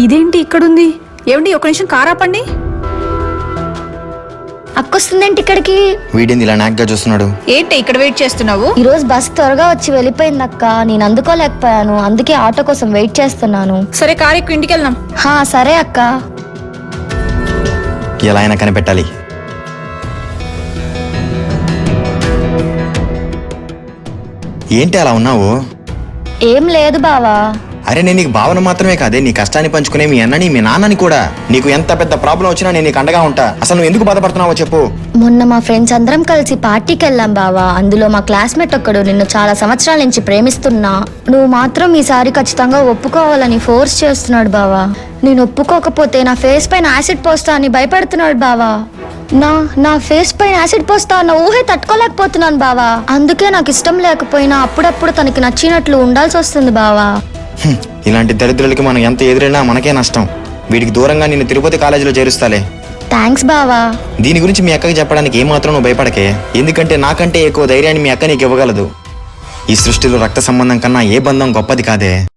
ఇదేంటి ఇక్కడుంది? ఏమండి ఒక నిమిషం కార్ ఆపండి. అక్కొస్తుందేంటి ఇక్కడికి? వీడింది ఇలా నాగ్గా చూస్తున్నాడు. ఏంటి ఇక్కడ వెయిట్ చేస్తున్నావు? ఈ రోజు బస్ త్వరగా వచ్చి వెళ్ళిపోయింది అక్క, నేను అందుకోలేకపోయాను, అందుకే ఆటో కోసం వెయిట్ చేస్తున్నాను. సరే కార్ ఎక్కువ ఇంటికి వెళ్దాం. హా సరే అక్క. ఎలా అయినా కనిపెట్టాలి. ఏంటి అలా ఉన్నావు? ఏం లేదు బావా. అరే నేను నీకు భావన మాత్రమే కాదే, నీ కష్టాన్ని పంచుకునే మీ అన్నని మీ నాన్నని కూడా. నీకు ఎంత పెద్ద ప్రాబ్లం వచ్చినా నేను నీకు అండగా ఉంటా. అసలు నువ్వు ఎందుకు బాధపడుతున్నావో చెప్పు. మొన్న మా ఫ్రెండ్స్ అందరం కలిసి పార్టీకి వెళ్ళాం బావా. అందులో మా క్లాస్మేట్ ఒక్కడు నిన్ను చాలా సంవత్సరాల నుంచి ప్రేమిస్తున్నా, నువ్వు మాత్రం ఈసారి ఖచ్చితంగా ఒప్పుకోవాలని ఫోర్స్ చేస్తున్నాడు బావా. నేను ఒప్పుకోకపోతే నా ఫేస్ పైన యాసిడ్ పోస్తా అని భయపడుతున్నాడు బావా. నా ఫేస్ పైన యాసిడ్ పోస్తా అన్న ఊహే తట్టుకోలేకపోతున్నాను బావా. అందుకే నాకు ఇష్టం లేకపోయినా అప్పుడప్పుడు తనకి నచ్చినట్లు ఉండాల్సి వస్తుంది బావా. ఇలాంటి దరిద్రులకి మనం ఎంత ఎదురైనా మనకే నష్టం. వీడికి దూరంగా నిన్ను తిరుపతి కాలేజీలో చేరుస్తాలే. థ్యాంక్స్ బావా. దీని గురించి మీ అక్కకి చెప్పడానికి ఏమాత్రం నువ్వు భయపడకే. ఎందుకంటే నాకంటే ఎక్కువ ధైర్యాన్ని మీ అక్క నీకు ఇవ్వగలదు. ఈ సృష్టిలో రక్త సంబంధం కన్నా ఏ బంధం గొప్పది కాదే.